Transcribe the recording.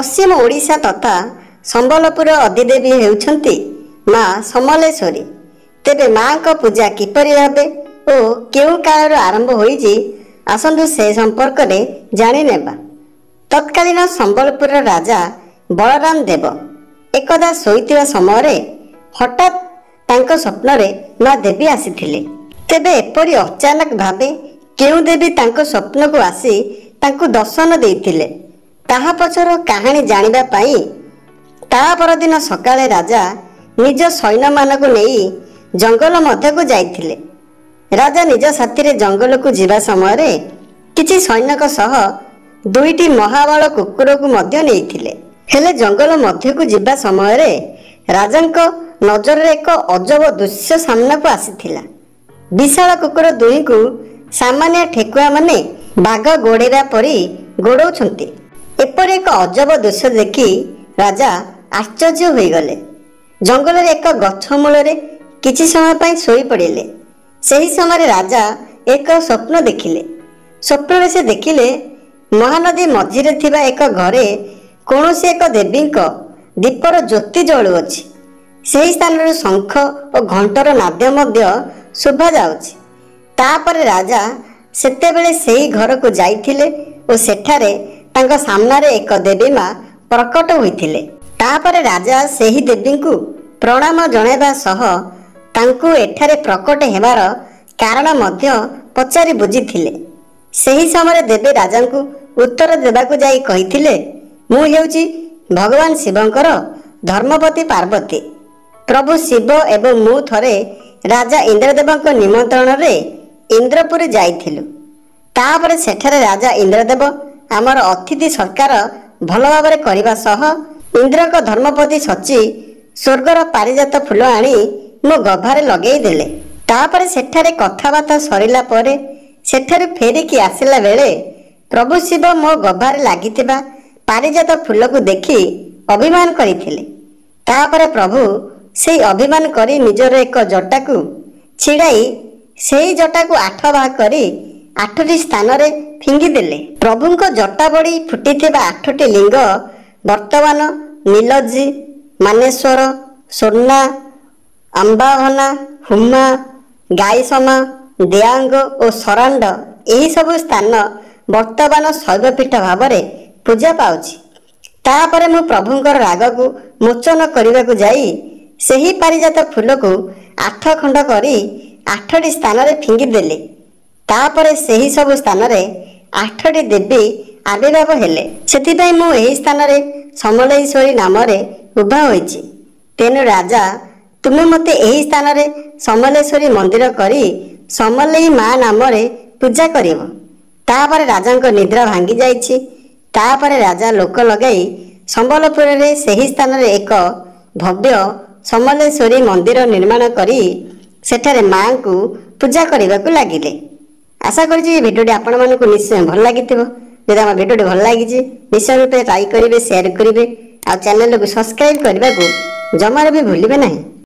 पश्चिम ओडिशा तथा संबलपुर अधिदेवी हेउछंती माँ समलेश्वरी। तेबे माँ को पूजा किपरि भाबे ओ केउ कालर आरंभ होईछि आसंतु से संपर्क रे जानि नेबा। तत्कालीन संबलपुर राजा बलराम देव एकदा शोइतिबा समय रे हठात तांको स्वप्न रे माँ देवी आसीथिले। तेबे एपरि अचानक भाबे केउ देवी तांको स्वप्न को आसी तांको दर्शन देइथिले ताहा पछर कहानी जानिबा पाई ता परदिन सकाळे राजा निज सैन्य मानक नेई जंगल मध्य को जाइथिले। राजा निज साथी रे जंगल को जिबा समय रे किछि सैन्यक सह दुईटी महाबल कुकुर को मध्य नेइथिले। हेले जंगल मध्य को जिबा समय रे राजांको नजर रे एक अजब दृश्य सामना को आसीथिला। विशाल कुकुर दुई को सामान्य ठेकुआ माने बाघ गोड़ेरा परी गोड़ौछंती। एपरि एक अजब दृश्य देखि राजा आश्चर्य होई गले। जंगल रे एक गछ मूल रे किछि समय पई सोई पड़िले। सही समय राजा एक स्वप्न देखिले। स्वप्न रे से देखिले महानदी मझिरे थिबा एक घरे कोनोसी एक देवींको दीपर ज्योति जळुअछि। सही स्थान रे शंख और घंटर नाद्य मध्य शोभा जाउछि। तापर राजा सेतेबेले सेही घर को जाइथिले और सेठारे तांको सामना रे एक देवी माँ प्रकट होइथिले। तापर राजा सेही देवी को प्रणाम जणाइबा सह तांको एठारे प्रकट हेबार कारण मध्य पचारि बुझिथिले। सेही समय देवी राजा को उत्तर देबाकू जाई कहिथिले मु हेउची भगवान शिवंकर धर्मपति पार्वती। प्रभु शिव एवं मु थरे राजा इंद्रदेवक निमंत्रण रे इंद्रपुरी जाइथिलु। तापर सेठारे राजा इंद्रदेव आमर अतिथि सरकार भल भाव करने सह इंद्रक धर्मपति सची स्वर्गर पारिजात फूल आनी मो गभारे लगे देले। तापर सेठारे कथबार्ता सरिला परे सेठारे फेरिकी आसिला बेले प्रभु शिव मो गभारे लागिथिबा पारिजात फूल को देखि अभिमान करिथिले। तापर प्रभु सेई अभिमान करी निजर एक जटा को छिड़ाई सेई जटा को 8 भाग करी 8टी स्थान रे फिंगी देले। प्रभुंको जटा बड़ी फुटिथिबा 8टी लिंग वर्तमान नीलजी मानेश्वर सोना अंबाभना हुमा गाईसमा देयांग और सरांड यही सब स्थान वर्तमान शैवपीठ भाव में पूजा पाउछि। तापर मु प्रभुंकर राग को मोचन करने को जाई सेही पारिजात फूल को 8 खंड करी 8टी स्थान रे फिंगी देले। तापर सेही सब स्थान रे 8टी देवी आविर्भाव हेले। सेथिपाई मु एही स्थान रे समलेश्वरी नाम रे उभा होइछि। तेनु राजा तुमे मते एही स्थान रे समलेश्वरी मंदिर करी समलेई माँ नाम रे पूजा करिवो। तापर राजांको निद्रा भांगी जाइछि। तापर राजा लोक लगाई संबलपुर रे सेही स्थान रे एक भव्य समलेश्वरी मंदिर निर्माण करी सेठारे माँ को पूजा करने लगिले। आशा करी भिडियोटी आपण मानक निश्चय भल लगी। जदि आम भिडियोटी भल लगी निश्चय रूप लाइक करेंगे, शेयर करेंगे, आ चैनल को सब्सक्राइब करने को जमार भी भूलिबे नहीं।